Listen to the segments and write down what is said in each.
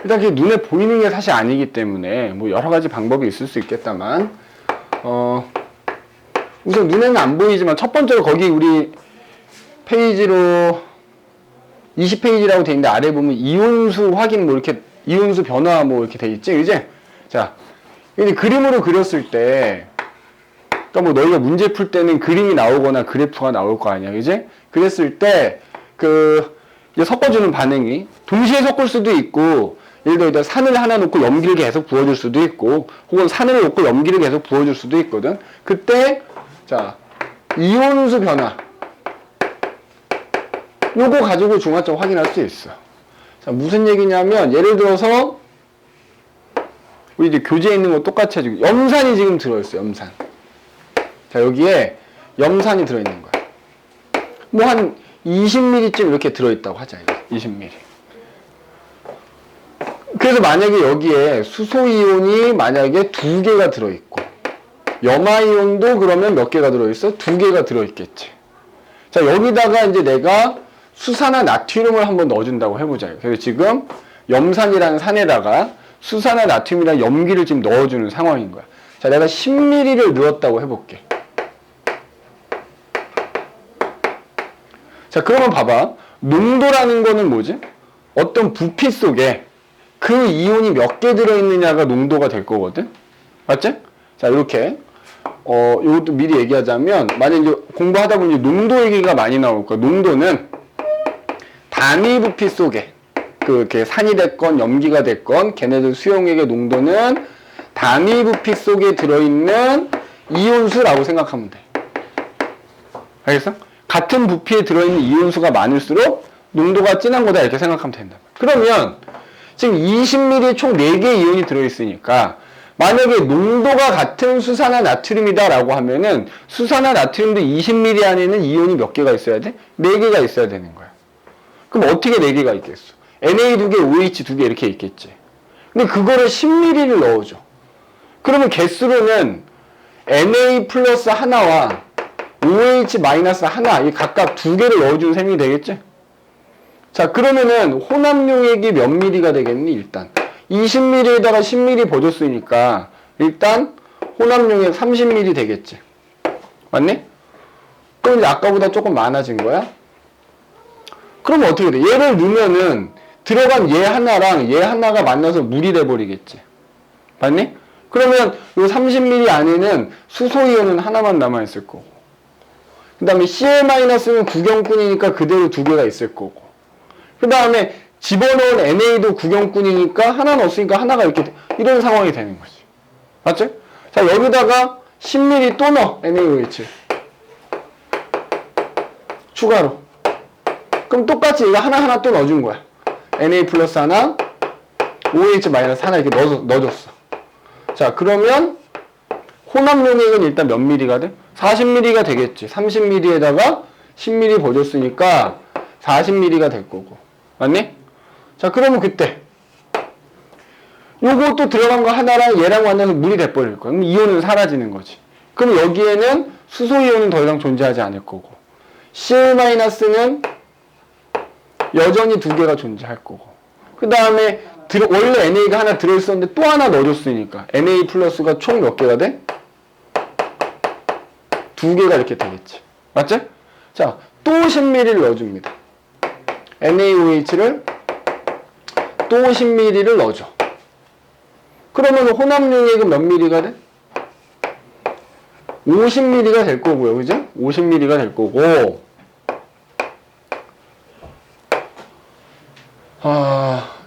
일단 그게 눈에 보이는 게 사실 아니기 때문에 뭐 여러 가지 방법이 있을 수 있겠다만 우선 눈에는 안 보이지만 첫 번째로 거기 우리 페이지로 20페이지라고 돼 있는데 아래 보면 이온수 확인 뭐 이렇게 이온수 변화 뭐 이렇게 돼 있지, 그지? 자, 이제 그림으로 그렸을 때, 그러니까 뭐 너희가 문제 풀 때는 그림이 나오거나 그래프가 나올 거 아니야, 그지? 그랬을 때 이제 섞어주는 반응이 동시에 섞을 수도 있고, 예를 들어 산을 하나 놓고 염기를 계속 부어줄 수도 있고, 혹은 산을 놓고 염기를 계속 부어줄 수도 있거든. 그때 자, 이온수 변화 요거 가지고 중화점 확인할 수 있어. 자, 무슨 얘기냐면 예를 들어서 우리 이제 교재에 있는 거 똑같이 해주고 염산이 지금 들어있어. 염산. 자, 여기에 염산이 들어있는 거야. 뭐 한 20ml쯤 이렇게 들어있다고 하자. 20ml. 그래서 만약에 여기에 수소이온이 만약에 2개가 들어있고 염화이온도 그러면 몇 개가 들어있어? 2개가 들어있겠지. 자, 여기다가 이제 내가 수산화 나트륨을 한번 넣어준다고 해보자. 그래서 지금 염산이라는 산에다가 수산화 나트륨이랑 염기를 지금 넣어주는 상황인 거야. 자, 내가 10ml를 넣었다고 해볼게. 자, 그러면 봐봐. 농도라는 거는 뭐지? 어떤 부피 속에 그 이온이 몇 개 들어있느냐가 농도가 될 거거든? 맞지? 자, 이렇게. 이것도 미리 얘기하자면, 만약 이제 공부하다 보니 농도 얘기가 많이 나올 거야. 농도는 단위 부피 속에, 그게 산이 됐건 염기가 됐건, 걔네들 수용액의 농도는 단위 부피 속에 들어있는 이온수라고 생각하면 돼. 알겠어? 같은 부피에 들어있는 이온수가 많을수록 농도가 진한 거다 이렇게 생각하면 된다. 그러면 지금 20ml에 총 4개의 이온이 들어있으니까 만약에 농도가 같은 수산화 나트륨이다 라고 하면은 수산화 나트륨도 20ml 안에는 이온이 몇 개가 있어야 돼? 4개가 있어야 되는 거야. 그럼 어떻게 4개가 있겠어? Na 2개, OH 2개 이렇게 있겠지. 근데 그거를 10ml를 넣어줘. 그러면 개수로는 Na 플러스 하나와 OH 마이너스 하나, 이 각각 2개를 넣어준 셈이 되겠지? 자, 그러면은 혼합용액이 몇 ml가 되겠니? 일단 20ml에다가 10ml 버줬으니까 일단 혼합용액 30ml 되겠지. 맞니? 그럼 이제 아까보다 조금 많아진 거야? 그러면 어떻게 돼? 얘를 넣으면은 들어간 얘 하나랑 얘 하나가 만나서 물이 돼버리겠지. 맞니? 그러면 이 30ml 안에는 수소이온은 하나만 남아있을 거고, 그 다음에 Cl-는 구경꾼이니까 그대로 2개가 있을 거고, 그 다음에 집어넣은 NA도 구경꾼이니까 하나 넣었으니까 하나가 이렇게 이런 상황이 되는 거지. 맞죠? 자, 여기다가 10ml 또 넣어. NaOH 추가로. 그럼 똑같이 얘가 하나하나 또 넣어준 거야. Na 플러스 하나, OH 마이너스 하나 이렇게 넣어줬어. 자, 그러면 혼합용액은 일단 몇 ml가 돼? 40ml가 되겠지. 30ml에다가 10ml 버줬으니까 40ml가 될 거고. 맞니? 자, 그러면 그때 요거 또 들어간 거 하나랑 얘랑 만나서 물이 돼버릴 거야. 그럼 이온은 사라지는 거지. 그럼 여기에는 수소이온은 더 이상 존재하지 않을 거고, Cl-는 여전히 2개가 존재할 거고, 그 다음에 원래 NA가 하나 들어있었는데 또 하나 넣어줬으니까 Na 플러스가 총 몇 개가 돼? 2개가 이렇게 되겠지. 맞지? 자, 또 10ml를 넣어줍니다. NaOH를 또 10ml를 넣어줘. 그러면 혼합용액은 몇 ml가 돼? 50ml가 될 거고요. 그죠? 50ml가 될 거고,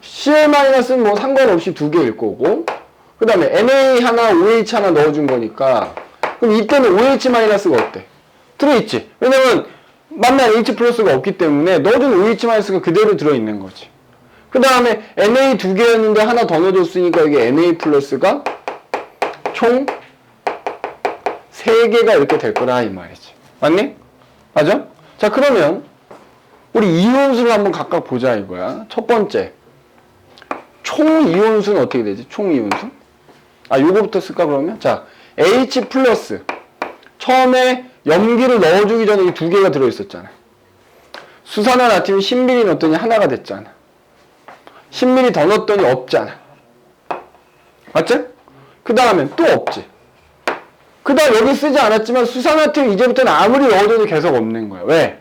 Cl-는 뭐 상관없이 2개일 거고, 그 다음에 Na 하나, OH 하나 넣어준 거니까, 그럼 이때는 OH-가 어때? 들어있지? 왜냐면 만난 H 플러스가 없기 때문에 넣어준 OH-가 그대로 들어있는 거지. 그 다음에 Na 2개였는데 하나 더 넣어줬으니까 여기 Na 플러스가 총 3개가 이렇게 될 거라 이 말이지. 맞니? 맞아? 자, 그러면 우리 이온수를 한번 각각 보자 이거야. 첫 번째, 총 이온수는 어떻게 되지? 총 이온수? 요거부터 쓸까 그러면? 자, H 플러스 처음에 염기를 넣어주기 전에 이 2개가 들어있었잖아. 수산화 나트륨 10ml 넣었더니 하나가 됐잖아. 10ml 더 넣었더니 없잖아. 맞지? 그 다음에 또 없지. 그 다음 여기 쓰지 않았지만 수산화팀 이제부터는 아무리 넣어줘도 계속 없는 거야. 왜?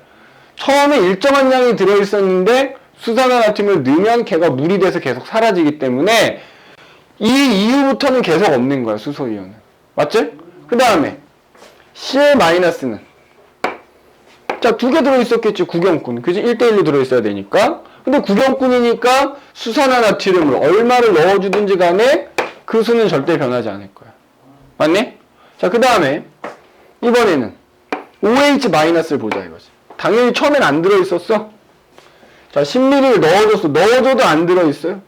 처음에 일정한 양이 들어있었는데 수산화팀을 넣으면 걔가 물이 돼서 계속 사라지기 때문에 이 이후부터는 계속 없는 거야, 수소이온은. 맞지? 그 다음에 Cl-는 자, 2개 들어있었겠지, 구경꾼. 그지? 1대1로 들어있어야 되니까. 근데 구경꾼이니까 수산화나트륨을 얼마를 넣어주든지 간에 그 수는 절대 변하지 않을 거야. 맞니? 자, 그 다음에 이번에는 OH-를 보자 이거지. 당연히 처음엔 안 들어있었어. 자, 10ml를 넣어줬어. 넣어줘도 안 들어있어요.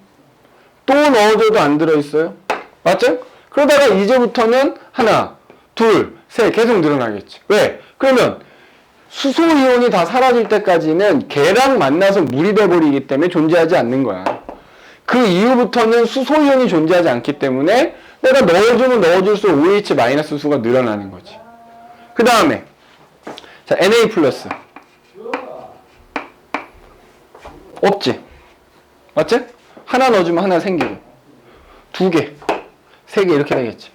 또 넣어줘도 안 들어있어요. 맞죠? 그러다가 이제부터는 하나, 둘, 셋 계속 늘어나겠지. 왜? 그러면 수소이온이 다 사라질 때까지는 걔랑 만나서 물이 돼버리기 때문에 존재하지 않는 거야. 그 이후부터는 수소이온이 존재하지 않기 때문에 내가 넣어주면 넣어줄수록 OH- 수가 늘어나는 거지. 그 다음에 자, Na+. 없지? 맞지? 하나 넣어주면 하나 생기고 2개, 3개 이렇게 되겠지.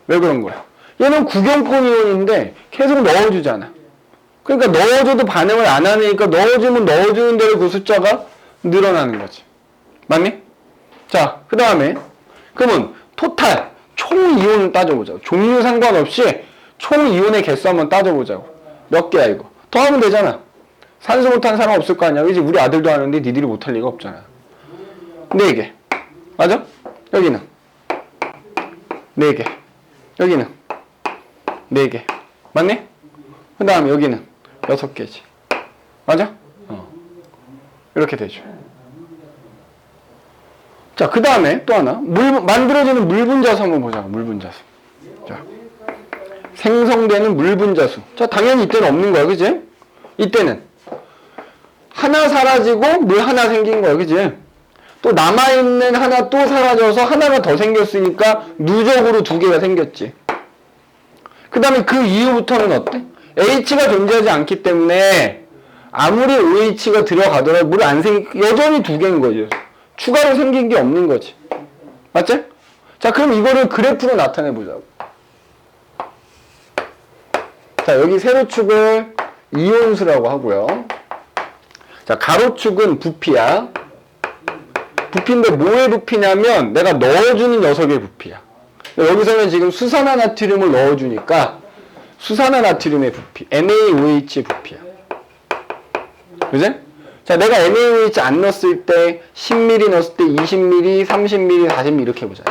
왜 그런 거야? 얘는 구경꾼 이온인데 계속 넣어주잖아. 그러니까 넣어줘도 반응을 안 하니까 넣어주면 넣어주는 대로 그 숫자가 늘어나는 거지. 맞니? 자, 그 다음에 그러면 토탈 총 이온을 따져보자고. 종류 상관없이 총 이온의 개수 한번 따져보자고. 몇 개야 이거? 더 하면 되잖아. 산소 못하는 사람 없을 거 아니야. 이제 우리 아들도 하는데 니들이 못할 리가 없잖아. 4개. 맞아? 여기는 4개. 여기는 4개. 맞니? 그 다음에 여기는 6개지. 맞아? 이렇게 되죠. 자, 그 다음에 또 하나. 만들어지는 물분자수 한번 보자고. 물분자수. 자, 생성되는 물분자수. 자, 당연히 이때는 없는 거야. 그지? 이때는 하나 사라지고 물 하나 생긴 거야. 그지? 또 남아있는 하나 또 사라져서 하나가 더 생겼으니까 누적으로 2개가 생겼지. 그 다음에 그 이후부터는 어때? H가 존재하지 않기 때문에 아무리 OH가 들어가더라도 물이 안 여전히 2개인 거죠. 추가로 생긴 게 없는 거지. 맞지? 자, 그럼 이거를 그래프로 나타내 보자고. 자, 여기 세로축을 이온수라고 하고요. 자, 가로축은 부피야. 부피인데 뭐의 부피냐면 내가 넣어주는 녀석의 부피야. 여기서는 지금 수산화나트륨을 넣어주니까 수산화나트륨의 부피, NaOH의 부피야. 그지? 자, 내가 NaOH 안 넣었을 때 10ml 넣었을 때 20ml, 30ml, 40ml 이렇게 해보자.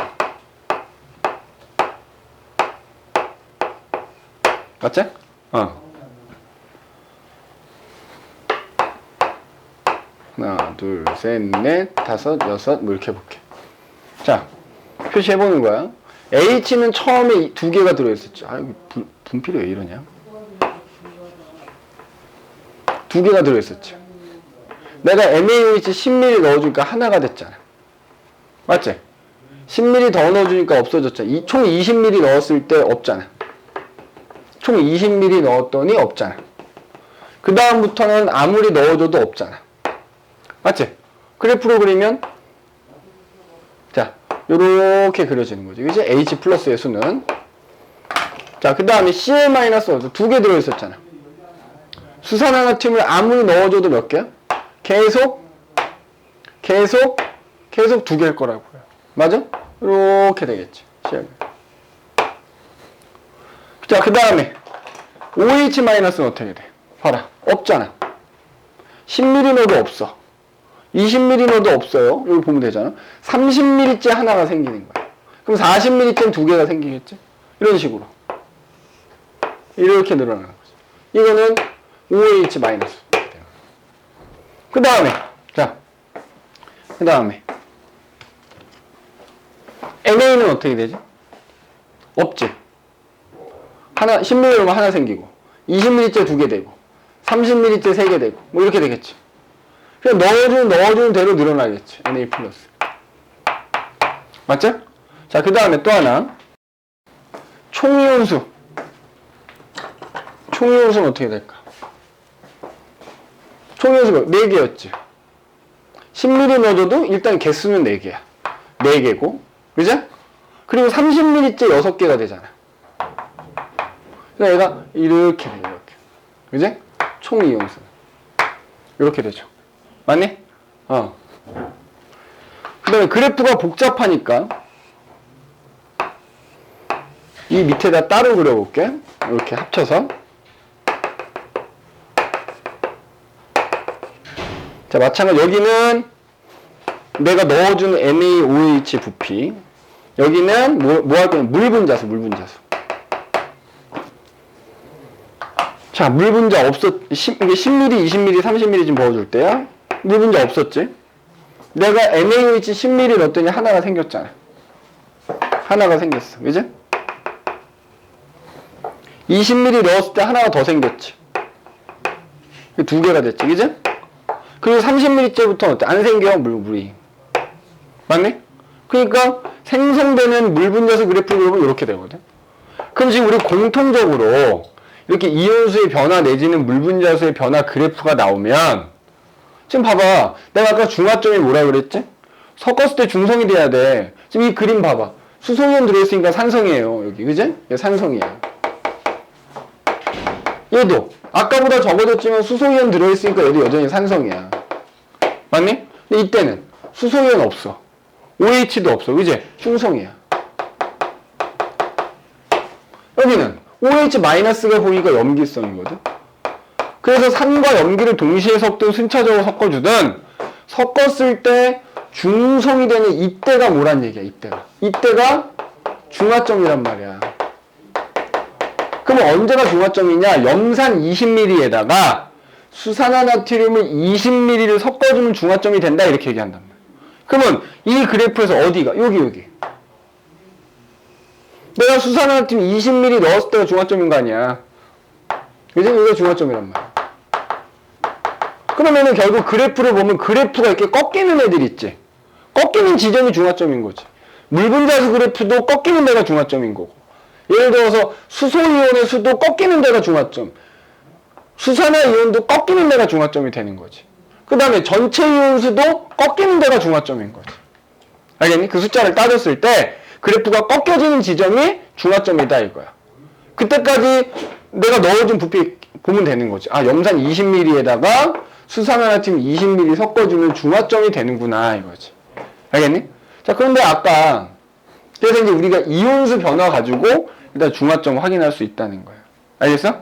맞지? 하나, 둘, 셋, 넷, 다섯, 여섯 뭐 이렇게 해볼게. 자, 표시해보는 거야. H는 처음에 2개가 들어있었죠. 아, 여기 분필이 왜 이러냐? 2개가 들어있었죠. 내가 NaOH 10ml 넣어주니까 하나가 됐잖아. 맞지? 10ml 더 넣어주니까 없어졌잖아. 총 20ml 넣었을 때 없잖아. 총 20ml 넣었더니 없잖아. 그 다음부터는 아무리 넣어줘도 없잖아. 맞지? 그래프로 그리면 자, 요렇게 그려지는 거지. 그치? H 플러스의 수는 자, 그 다음에 Cl 마이너스 2개 들어있었잖아. 수산화나트륨을 아무리 넣어줘도 몇 개야? 계속 2개일 거라고요. 맞아? 이렇게 되겠지. Cl. 자, 그 다음에 OH 마이너스는 어떻게 돼? 봐라. 없잖아. 10ml 넣어도 없어. 20ml 넣어도 없어요. 여기 보면 되잖아. 30ml째 하나가 생기는 거야. 그럼 40ml째는 2개가 생기겠지? 이런 식으로. 이렇게 늘어나는 거죠. 이거는 OH 마이너스. 그 다음에, 자, 그 다음에, NA는 어떻게 되지? 없지. 10ml 넣으면 하나 생기고, 20ml째 2개 되고, 30ml째 3개 되고, 뭐 이렇게 되겠지. 그냥 넣어주는 대로 늘어나겠지. Na+. 맞죠? 자, 그 다음에 또 하나. 총이온수. 총이온수는 어떻게 될까? 총이온수가 4개였지. 10ml 넣어줘도 일단 개수는 4개야. 4개고. 그죠? 그리고 30ml째 6개가 되잖아. 그러니까 얘가 이렇게 돼, 이렇게. 그죠? 총 이온수. 이렇게 되죠. 맞니? 그 다음에 그래프가 복잡하니까 이 밑에다 따로 그려볼게. 이렇게 합쳐서. 자, 마찬가지. 여기는 내가 넣어준 NaOH 부피. 여기는 뭐 할 거냐? 물 분자수, 물 분자수. 자, 물 분자 이게 10ml, 20ml, 30ml 좀 부어줄 때야. 물 분자 없었지? 내가 NaOH 10ml 넣었더니 하나가 생겼잖아. 하나가 생겼어. 그지? 20ml 넣었을 때 하나가 더 생겼지. 2개가 됐지. 그지? 그리고 30ml째부터 어때? 안 생겨, 물이. 맞네? 그러니까 생성되는 물 분자수 그래프를 보면 이렇게 되거든. 그럼 지금 우리 공통적으로 이렇게 이온수의 변화 내지는 물 분자수의 변화 그래프가 나오면 지금 봐봐. 내가 아까 중화점이 뭐라 그랬지? 섞었을 때 중성이 돼야 돼. 지금 이 그림 봐봐. 수소이온 들어있으니까 산성이에요. 여기. 그지? 얘 산성이에요. 얘도 아까보다 적어졌지만 수소이온 들어있으니까 얘도 여전히 산성이야. 맞니? 근데 이때는 수소이온 없어. OH도 없어. 그지? 중성이야. 여기는 OH-가 보니까 염기성이거든. 그래서 산과 염기를 동시에 섞든 순차적으로 섞어주든 섞었을 때 중성이 되는 이때가 뭐란 얘기야. 이때가 중화점이란 말이야. 그럼 언제가 중화점이냐? 염산 20ml에다가 수산화나트륨을 20ml를 섞어주면 중화점이 된다 이렇게 얘기한단 말이야. 그러면 이 그래프에서 어디가? 여기. 내가 수산화나트륨 20ml 넣었을 때가 중화점인 거 아니야. 그지? 이게 중화점이란 말이야. 그러면은 결국 그래프를 보면 그래프가 이렇게 꺾이는 애들 있지. 꺾이는 지점이 중화점인 거지. 물분자수 그래프도 꺾이는 데가 중화점인 거고. 예를 들어서 수소이온의 수도 꺾이는 데가 중화점. 수산화이온도 꺾이는 데가 중화점이 되는 거지. 그 다음에 전체 이온수도 꺾이는 데가 중화점인 거지. 알겠니? 그 숫자를 따졌을 때 그래프가 꺾여지는 지점이 중화점이다 이거야. 그때까지 내가 넣어준 부피 보면 되는 거지. 아, 염산 20ml에다가 수산화나트륨 20ml 섞어주면 중화점이 되는구나 이거지. 알겠니? 자, 그런데 아까 그래서 이제 우리가 이온수 변화 가지고 일단 중화점 확인할 수 있다는 거야. 알겠어?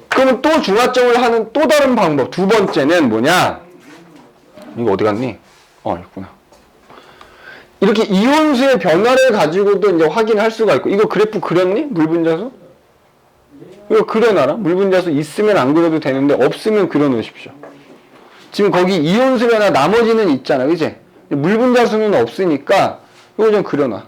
그러면 또 중화점을 하는 또 다른 방법 두 번째는 뭐냐? 이거 어디 갔니? 있구나. 이렇게 이온수의 변화를 가지고도 이제 확인할 수가 있고, 이거 그래프 그렸니? 물분자수? 이거 그려놔라. 물분자수 있으면 안 그려도 되는데 없으면 그려놓으십시오. 지금 거기 이온수 변화 나머지는 있잖아, 그치? 물분자수는 없으니까 이거 좀 그려놔.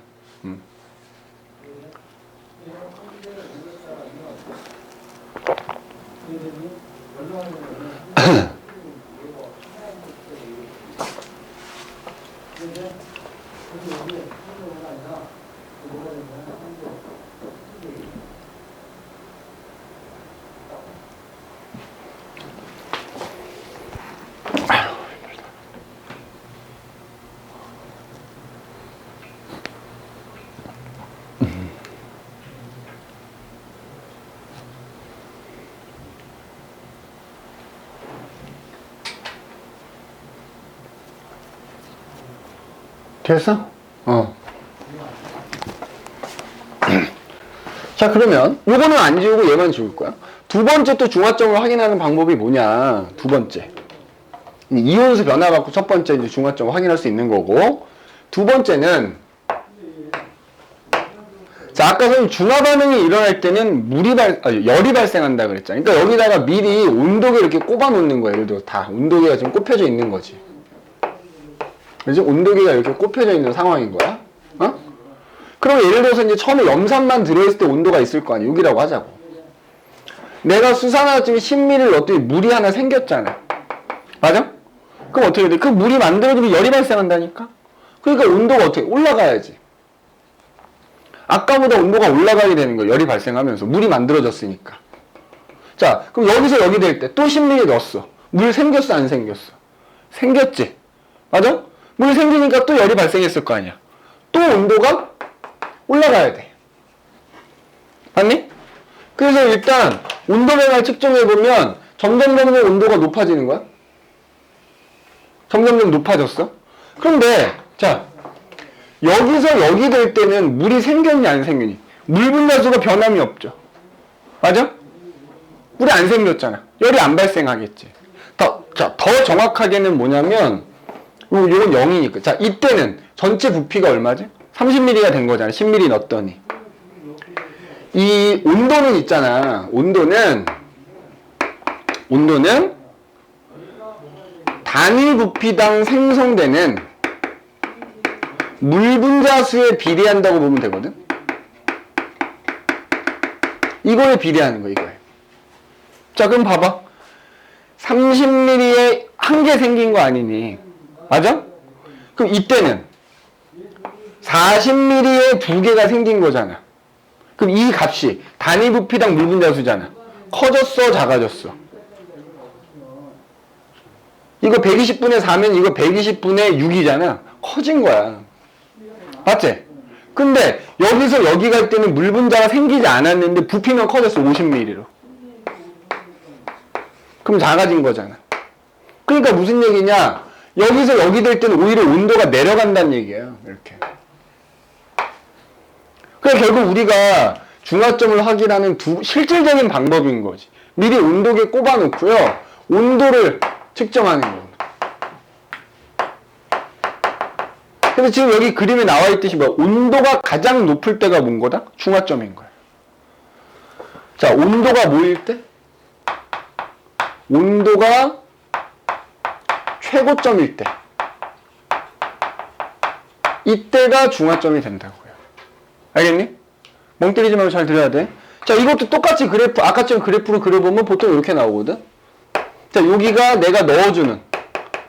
됐어? 자, 그러면 요거는 안 지우고 얘만 지울 거야. 두 번째 또 중화점을 확인하는 방법이 뭐냐? 두 번째. 이온수 변화 갖고 첫 번째 이제 중화점을 확인할 수 있는 거고, 두 번째는 자, 아까 선생님 중화 반응이 일어날 때는 열이 발생한다 그랬잖아요. 그러니까 여기다가 미리 온도계 이렇게 꼽아 놓는 거예요. 예를 들어 다 온도계가 지금 꼽혀져 있는 거지. 그죠? 온도계가 이렇게 꼽혀져 있는 상황인 거야. 그럼 예를 들어서 이제 처음에 염산만 들어있을 때 온도가 있을 거 아니야. 6이라고 하자고. 내가 수산화나트륨 10ml 넣었더니 물이 하나 생겼잖아. 맞아? 그럼 어떻게 돼? 그 물이 만들어지면 열이 발생한다니까? 그러니까 온도가 어떻게 올라가야지. 아까보다 온도가 올라가게 되는 거야. 열이 발생하면서. 물이 만들어졌으니까. 자, 그럼 여기서 여기 될 때 또 10ml 넣었어. 물 생겼어, 안 생겼어? 생겼지. 맞아? 물이 생기니까 또 열이 발생했을 거 아니야. 또 온도가 올라가야 돼. 맞니? 그래서 일단 온도 변화를 측정해보면 점점 온도가 높아지는 거야. 점점 높아졌어. 그런데 자, 여기서 여기 될 때는 물이 생겼니 안 생겼니? 물 분자수가 변함이 없죠. 맞아? 물이 안 생겼잖아. 열이 안 발생하겠지. 더 정확하게는 뭐냐면 요건 0이니까. 자, 이때는 전체 부피가 얼마지? 30mm가 된 거잖아. 10mm 넣었더니. 이 온도는 있잖아. 온도는 단위 부피당 생성되는 물 분자수에 비례한다고 보면 되거든. 이거에 비례하는 거야, 이거에. 자, 그럼 봐봐. 30mm에 한 개 생긴 거 아니니? 맞아? 그럼 이때는 40mm에 두 개가 생긴 거잖아. 그럼 이 값이 단위 부피당 물 분자수잖아. 커졌어, 작아졌어? 이거 120분의 4면 이거 120분의 6이잖아. 커진 거야. 맞지? 근데 여기서 여기 갈 때는 물 분자가 생기지 않았는데 부피만 커졌어. 50mm로. 그럼 작아진 거잖아. 그러니까 무슨 얘기냐? 여기서 여기 될 때는 오히려 온도가 내려간다는 얘기예요. 이렇게. 그러니까 결국 우리가 중화점을 확인하는 실질적인 방법인 거지. 미리 온도계 꼽아놓고요. 온도를 측정하는 겁니다. 그래서 지금 여기 그림에 나와 있듯이 뭐 온도가 가장 높을 때가 뭔 거다? 중화점인 거야. 자, 온도가 뭐일 때? 온도가 최고점일 때. 이때가 중화점이 된다고요. 알겠니? 멍 때리지 말고 잘 들어야 돼. 자, 이것도 똑같이 그래프, 아까처럼 그래프로 그려보면 보통 이렇게 나오거든? 자, 여기가 내가 넣어주는,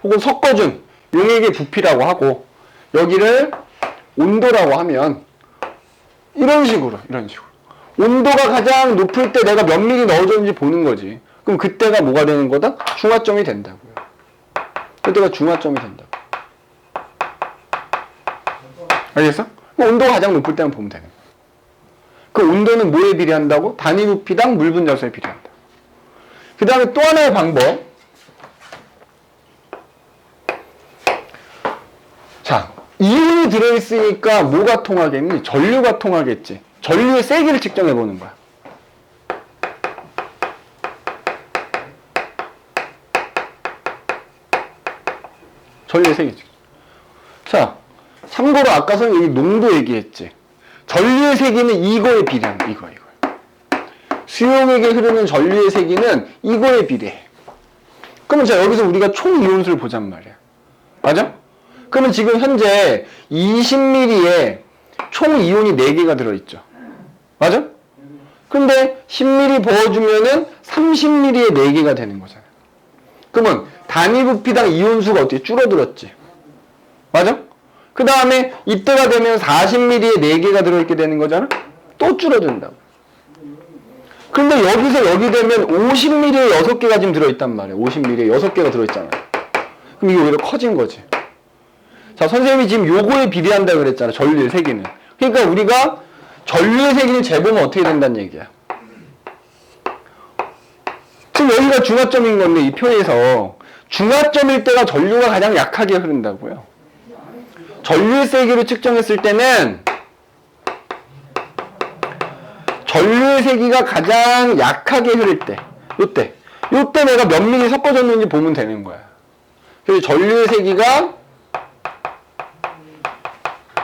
혹은 섞어준 용액의 부피라고 하고, 여기를 온도라고 하면, 이런 식으로. 온도가 가장 높을 때 내가 몇 미리 넣어줬는지 보는 거지. 그럼 그때가 뭐가 되는 거다? 중화점이 된다고요. 그때가 중화점이 된다고. 알겠어? 온도가 가장 높을 때만 보면 되는 거야. 그 온도는 뭐에 비례한다고? 단위 부피당 물 분자수에 비례한다. 그 다음에 또 하나의 방법. 자, 이온이 들어있으니까 뭐가 통하겠니? 전류가 통하겠지. 전류의 세기를 측정해보는 거야. 전류의 세기 측정. 자, 참고로 아까 선생님 여기 농도 얘기했지. 전류의 세기는 이거에 비례한다. 이거. 수용액에 흐르는 전류의 세기는 이거에 비례해. 그러면 자, 여기서 우리가 총 이온수를 보잔 말이야. 맞아? 그러면 지금 현재 20ml에 총 이온이 4개가 들어있죠. 맞아? 근데 10ml 부어주면은 30ml에 4개가 되는 거잖아. 그러면 단위 부피당 이온수가 어떻게 줄어들었지? 맞아? 그 다음에 이때가 되면 40ml에 4개가 들어있게 되는 거잖아? 또 줄어든다고. 근데 여기서 여기 되면 50ml에 6개가 지금 들어있단 말이야. 50ml에 6개가 들어있잖아. 그럼 이게 오히려 커진 거지. 자, 선생님이 지금 요거에 비례한다 그랬잖아. 전류의 세기는. 그러니까 우리가 전류의 세기를 재보면 어떻게 된다는 얘기야. 지금 여기가 중화점인 건데 이 표에서 중화점일 때가 전류가 가장 약하게 흐른다고요. 전류의 세기를 측정했을 때는 전류의 세기가 가장 약하게 흐를 때, 요때 내가 몇 미리 섞어줬는지 보면 되는 거야. 그래서 전류의 세기가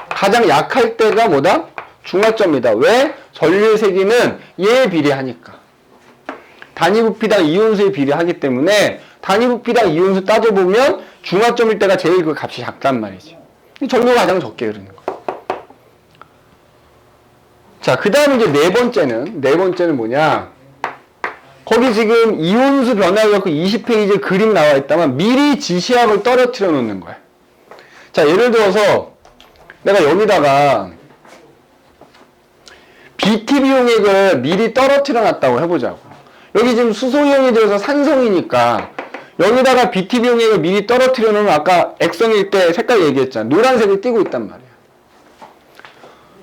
가장 약할 때가 뭐다? 중화점이다. 왜? 전류의 세기는 얘에 비례하니까. 단위 부피당 이온수에 비례하기 때문에 단위 부피당 이온수 따져보면 중화점일 때가 제일 그 값이 작단 말이지. 전류가 가장 적게 흐르는 거야. 자, 그 다음에 이제 네 번째는 뭐냐? 거기 지금 이온수 변화를 갖고 20페이지에 그림 나와 있다면 미리 지시학을 떨어뜨려 놓는 거야. 자, 예를 들어서 내가 여기다가 BTB 용액을 미리 떨어뜨려 놨다고 해보자고. 여기 지금 수소이온이 들어서 산성이니까 여기다가 BTB 용액을 미리 떨어뜨려 놓으면 아까 액성일 때 색깔 얘기했잖아. 노란색이 띄고 있단 말이야.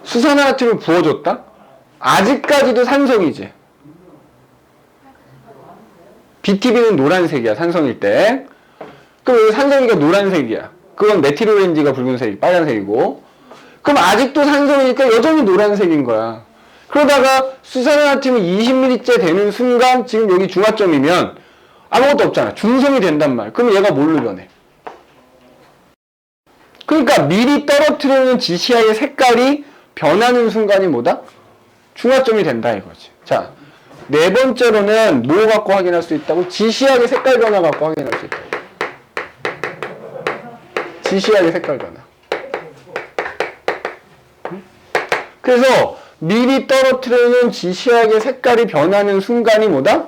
수산화나트륨을 부어줬다? 아직까지도 산성이지. BTB는 노란색이야, 산성일 때. 그럼 여기 산성이가 노란색이야. 그건 메틸오렌지가 붉은색, 빨간색이고. 그럼 아직도 산성이니까 여전히 노란색인 거야. 그러다가 수산화나트륨이 20ml째 되는 순간 지금 여기 중화점이면 아무것도 없잖아. 중성이 된단 말이야. 그럼 얘가 뭘로 변해? 그러니까 미리 떨어뜨리는 GCI의 색깔이 변하는 순간이 뭐다? 중화점이 된다 이거지. 자, 네 번째로는 뭐 갖고 확인할 수 있다고? GCI의 색깔 변화 갖고 확인할 수 있다. GCI의 색깔 변화. 그래서 미리 떨어뜨리는 GCI의 색깔이 변하는 순간이 뭐다?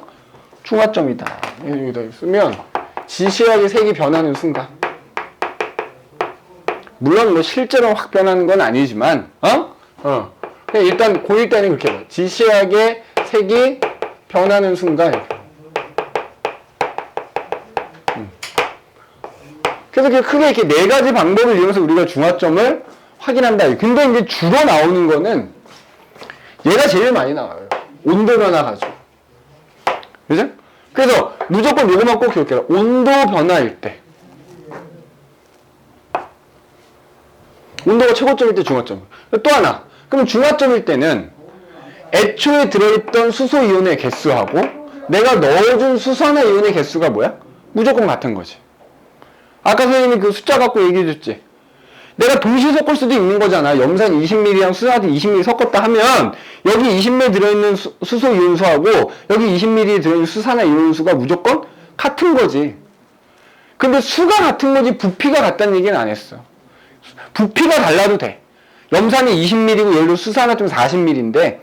중화점이다. 여기다 쓰면 GCI의 색이 변하는 순간. 물론 뭐 실제로 확 변하는 건 아니지만, 일단 고1 때는 그렇게 봐. GCI의 색이 변하는 순간. 그래서 크게 이렇게 네 가지 방법을 이용해서 우리가 중화점을 확인한다. 근데 이제 주로 나오는 거는 얘가 제일 많이 나와요. 온도 변화 가지고. 그죠? 그래서 무조건 요거만 꼭 기억해라. 온도 변화일 때. 온도가 최고점일 때 중화점. 또 하나. 그럼 중화점일 때는 애초에 들어있던 수소이온의 개수하고 내가 넣어준 수산화이온의 개수가 뭐야? 무조건 같은 거지. 아까 선생님이 그 숫자 갖고 얘기해줬지. 내가 동시에 섞을 수도 있는 거잖아. 염산 20ml랑 수산화탄 20ml 섞었다 하면 여기 20ml 들어있는 수소이온수하고 여기 20ml 들어있는 수산화이온수가 무조건 같은 거지. 근데 수가 같은 거지 부피가 같다는 얘기는 안 했어. 부피가 달라도 돼. 염산이 20ml고 예를 들어 수산화탄 40ml인데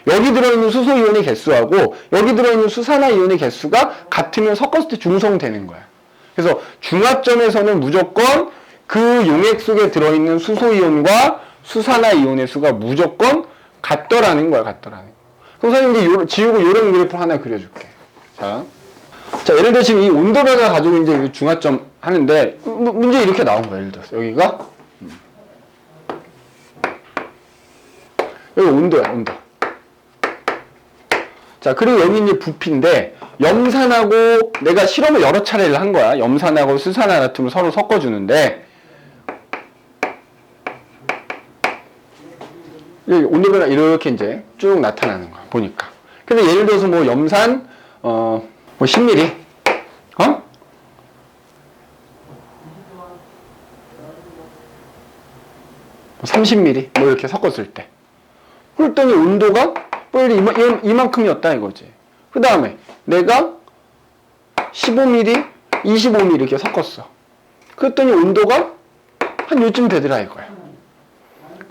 여기 들어있는 수소이온의 개수하고 여기 들어있는 수산화이온의 개수가 같으면 섞었을 때 중성되는 거야. 그래서 중화점에서는 무조건 그 용액 속에 들어있는 수소이온과 수산화이온의 수가 무조건 같더라는 거야, 같더라는 거. 그럼 선생님 지우고 이런 그래프 하나 그려줄게. 자, 예를 들어 지금 이 온도 변화 가지고 이제 중화점 하는데 문제 이렇게 나온 거야. 예를 들어서 여기가 여기 온도야, 온도. 자, 그리고 여기 이제 부피인데 염산하고 내가 실험을 여러 차례를 한 거야. 염산하고 수산화나트륨을 서로 섞어주는데 온도 변화 이렇게 이제 쭉 나타나는 거야. 보니까. 근데 예를 들어서 뭐 염산 뭐 10ml 30ml 뭐 이렇게 섞었을 때 그랬더니 온도가 이만큼이었다 이거지. 그 다음에 내가 15ml, 25ml 이렇게 섞었어. 그랬더니 온도가 한 요쯤 되더라 이거야.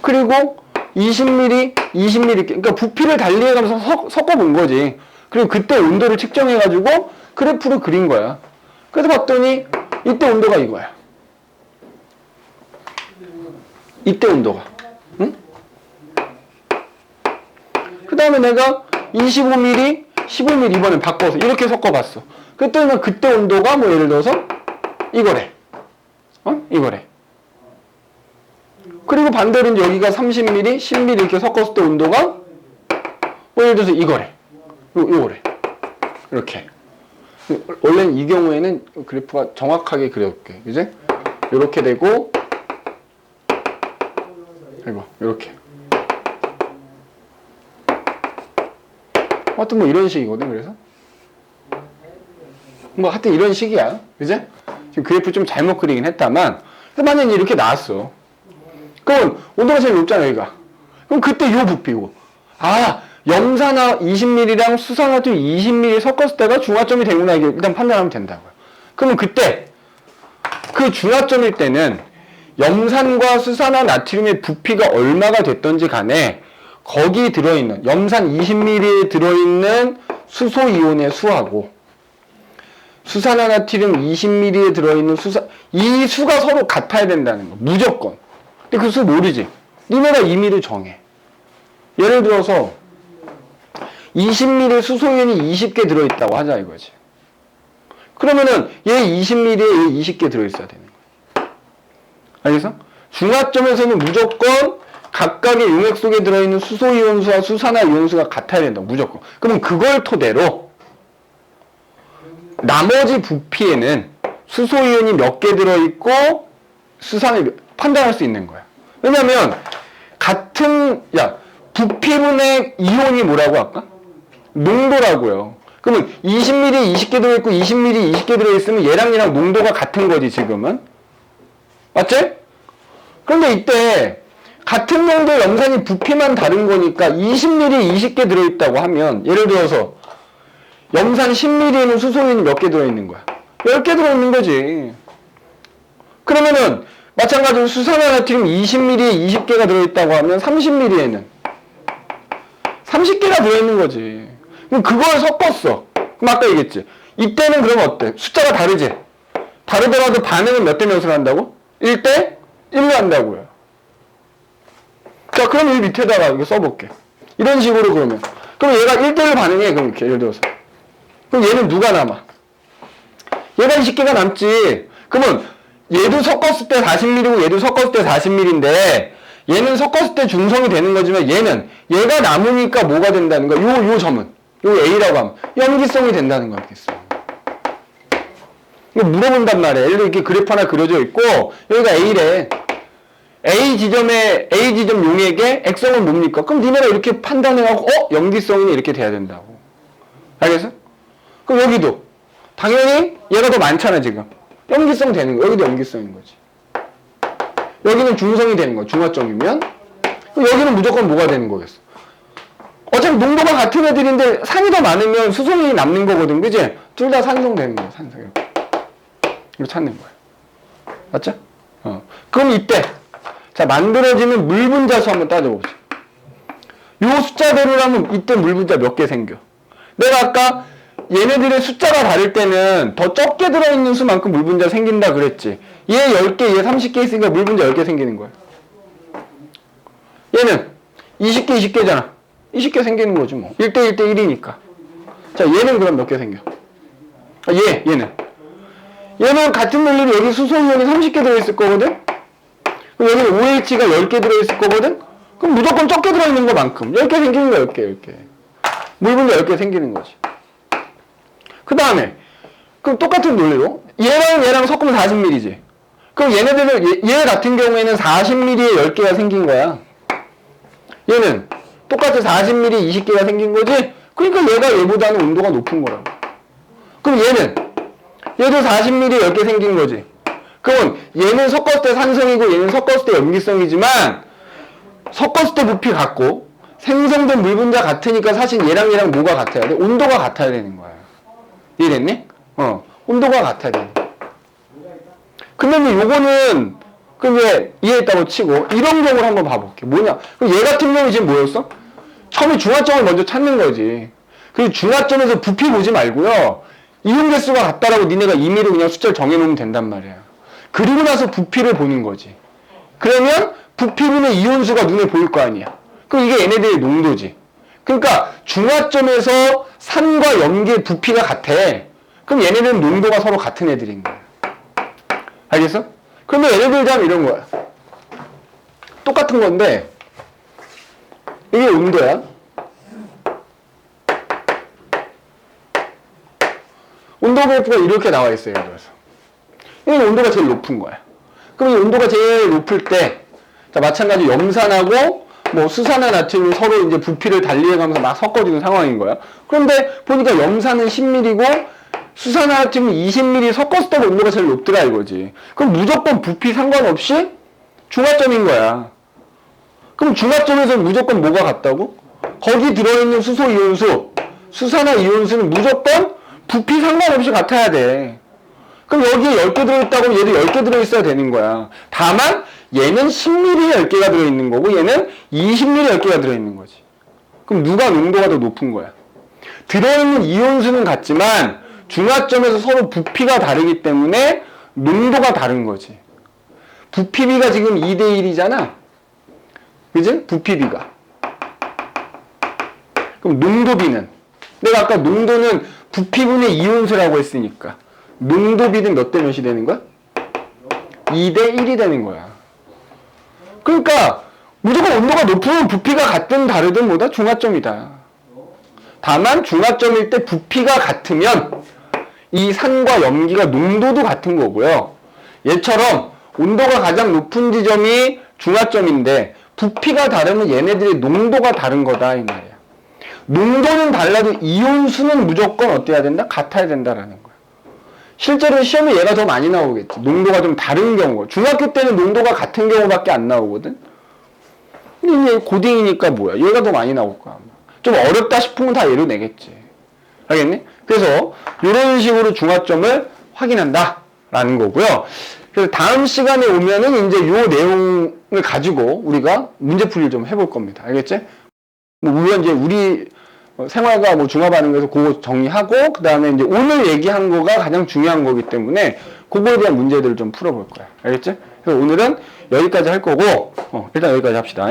그리고 20ml, 20ml 그러니까 부피를 달리해가면서 섞어본 거지. 그리고 그때 온도를 측정해가지고 그래프를 그린 거야. 그래서 봤더니 이때 온도가 이거야. 이때 온도가. 응? 그 다음에 내가 25ml, 15ml 이번엔 바꿔서 이렇게 섞어봤어. 그랬더니 그때 온도가 뭐 예를 들어서 이거래. 이거래. 그리고 반대로 여기가 30ml, 10ml 이렇게 섞었을 때 온도가 뭐 예를 들어서 이거래. 요거래. 이렇게. 원래는 이 경우에는 그래프가 정확하게 그려볼게. 그지? 요렇게 되고 이거 요렇게. 하여튼 뭐 이런 식이거든. 그래서 뭐 하여튼 이런 식이야. 그지? 지금 그래프 좀 잘못 그리긴 했다만 만약에 이렇게 나왔어. 그럼 온도가 제일 높잖아 여기가. 그럼 그때 요 부피고 염산화 20ml랑 수산화도 20ml 섞었을 때가 중화점이 되구나 이게 일단 판단하면 된다고요. 그러면 그때 그 중화점일 때는 염산과 수산화 나트륨의 부피가 얼마가 됐던지 간에 거기 들어있는 염산 20ml에 들어있는 수소이온의 수하고 수산화나트륨 20ml에 들어있는 이 수가 서로 같아야 된다는 거. 무조건. 근데 그 수 모르지. 니네가 임의로 정해. 예를 들어서 20ml 수소이온이 20개 들어있다고 하자 이거지. 그러면은 얘 20ml에 얘 20개 들어있어야 되는 거야. 알겠어? 중화점에서는 무조건 각각의 용액 속에 들어있는 수소이온수와 수산화이온수가 같아야 된다. 무조건. 그러면 그걸 토대로 나머지 부피에는 수소이온이 몇 개 들어있고 수산이 판단할 수 있는 거야. 왜냐면 같은 부피분의 이온이 뭐라고 할까? 농도라고요. 그러면 20ml 20개 들어있고 20ml 20개 들어있으면 얘랑 농도가 같은 거지 지금은. 맞지? 그런데 이때 같은 농도의 염산이 부피만 다른 거니까 20ml 20개 들어있다고 하면 예를 들어서 염산 10ml에는 수소이온이 몇 개 들어있는 거야? 10개 들어있는 거지. 그러면은 마찬가지로 수산화나트륨 20ml에 20개가 들어있다고 하면 30ml에는 30개가 들어있는 거지. 그럼 그걸 섞었어. 그럼 아까 얘기했지. 이때는 그러면 어때? 숫자가 다르지? 다르더라도 반응은 몇 대 몇으로 한다고? 1대 1로 한다고요. 자, 그럼 이 밑에다가 이거 써볼게. 이런 식으로 그러면. 그럼 얘가 1대1 반응해. 그럼 이렇게 예를 들어서. 그럼 얘는 누가 남아? 얘가 20개가 남지. 그러면 얘도 섞었을 때 40ml고 얘도 섞었을 때 40ml인데 얘는 섞었을 때 중성이 되는 거지만 얘가 남으니까 뭐가 된다는 거야? 요 점은. 요 A라고 하면 염기성이 된다는 거겠어. 이거 물어본단 말이야. 예를 들어 이렇게 그래프 하나 그려져 있고 여기가 A래. A 지점 용액의 액성은 뭡니까? 그럼 니네가 이렇게 판단해갖고 염기성이 이렇게 돼야 된다고. 알겠어? 그럼 여기도 당연히 얘가 더 많잖아 지금. 염기성 되는 거. 여기도 염기성인 거지. 여기는 중성이 되는 거야. 중화점이면. 그럼 여기는 무조건 뭐가 되는 거겠어? 어차피 농도가 같은 애들인데 산이 더 많으면 수송이 남는 거거든. 그지? 둘 다 산성 되는 거야. 산성. 이거 찾는 거야. 맞죠? 그럼 이때 자 만들어지는 물 분자수 한번 따져보자. 요 숫자대로라면 이때 물 분자 몇 개 생겨? 내가 아까 얘네들의 숫자가 다를 때는 더 적게 들어있는 수만큼 물 분자 생긴다 그랬지. 얘 10개, 얘 30개 있으니까 물 분자 10개 생기는 거야. 얘는 20개, 20개잖아. 20개 생기는 거지 뭐. 1대1 대 1이니까. 자, 얘는 그럼 몇 개 생겨? 얘는 같은 논리로 여기 수소이온이 30개 들어있을 거거든? 그럼 여기 OH가 10개 들어있을 거거든? 그럼 무조건 적게 들어있는 것만큼 10개 생기는 거야, 10개. 물 분자 10개 생기는 거지. 그 다음에 그럼 똑같은 논리로 얘랑 섞으면 40ml지. 그럼 얘네들은 얘 같은 경우에는 40ml에 10개가 생긴 거야. 얘는 똑같이 40ml 20개가 생긴 거지. 그러니까 얘가 얘보다는 온도가 높은 거라고. 그럼 얘도 40ml 10개 생긴 거지. 그럼 얘는 섞었을 때 산성이고 얘는 섞었을 때 염기성이지만 섞었을 때 부피 같고 생성된 물 분자 같으니까 사실 얘랑 뭐가 같아야 돼? 온도가 같아야 되는 거야. 이해됐니? 온도가 같아야 돼. 근데 요거는 그럼 왜 이해했다고 치고 이런 경우를 한번 봐볼게. 뭐냐? 그럼 얘 같은 경우 지금 뭐였어? 처음에 중화점을 먼저 찾는 거지. 그리고 중화점에서 부피 보지 말고요. 이온 개수가 같다라고 니네가 임의로 그냥 숫자를 정해놓으면 된단 말이야. 그리고 나서 부피를 보는 거지. 그러면 부피분의 이온수가 눈에 보일 거 아니야. 그럼 이게 얘네들의 농도지. 그러니까 중화점에서 산과 염기의 부피가 같아. 그럼 얘네들은 농도가 서로 같은 애들인 거야. 알겠어? 그러면 얘네들 다 이런 거야. 똑같은 건데 이게 온도야. 온도 그래프가 이렇게 나와 있어요. 그래서 이게 온도가 제일 높은 거야. 그럼 이 온도가 제일 높을 때 자, 마찬가지로 염산하고 뭐 수산화 나트륨이 서로 이제 부피를 달리해가면서 막 섞어지는 상황인 거야. 그런데 보니까 염산은 10ml고 수산화 나트륨은 20ml 섞었을 때 온도가 제일 높더라 이거지. 그럼 무조건 부피 상관없이 중화점인 거야. 그럼 중화점에서 무조건 뭐가 같다고? 거기 들어있는 수소 이온수, 수산화 이온수는 무조건 부피 상관없이 같아야 돼. 그럼 여기에 10개 들어있다고 하면 얘도 10개 들어있어야 되는 거야. 다만 얘는 10ml에 10개가 들어있는 거고 얘는 20ml에 10개가 들어있는 거지. 그럼 누가 농도가 더 높은 거야? 들어있는 이온수는 같지만 중화점에서 서로 부피가 다르기 때문에 농도가 다른 거지. 부피비가 지금 2대1이잖아. 그지? 부피비가. 그럼 농도비는? 내가 아까 농도는 부피분의 이온수라고 했으니까 농도비는 몇 대 몇이 되는 거야? 2대 1이 되는 거야. 그러니까 무조건 온도가 높으면 부피가 같든 다르든 뭐다? 중화점이다. 다만 중화점일 때 부피가 같으면 이 산과 염기가 농도도 같은 거고요. 얘처럼 온도가 가장 높은 지점이 중화점인데 부피가 다르면 얘네들의 농도가 다른 거다 이 말이야. 농도는 달라도 이온 수는 무조건 어때야 된다? 같아야 된다라는 거야. 실제로 시험에 얘가 더 많이 나오겠지. 농도가 좀 다른 경우. 중학교 때는 농도가 같은 경우밖에 안 나오거든. 근데 얘 고딩이니까 뭐야? 얘가 더 많이 나올 거야. 좀 어렵다 싶으면 다 얘로 내겠지. 알겠니? 그래서 이런 식으로 중화점을 확인한다라는 거고요. 그래서 다음 시간에 오면은 이제 요 내용을 가지고 우리가 문제풀이를 좀 해볼 겁니다. 알겠지? 뭐 물론 이제 우리 생활과 뭐 중화반응 에서 그거 정리하고 그 다음에 이제 오늘 얘기한 거가 가장 중요한 거기 때문에 그거에 대한 문제들을 좀 풀어볼 거야. 알겠지? 그래서 오늘은 여기까지 할 거고 일단 여기까지 합시다.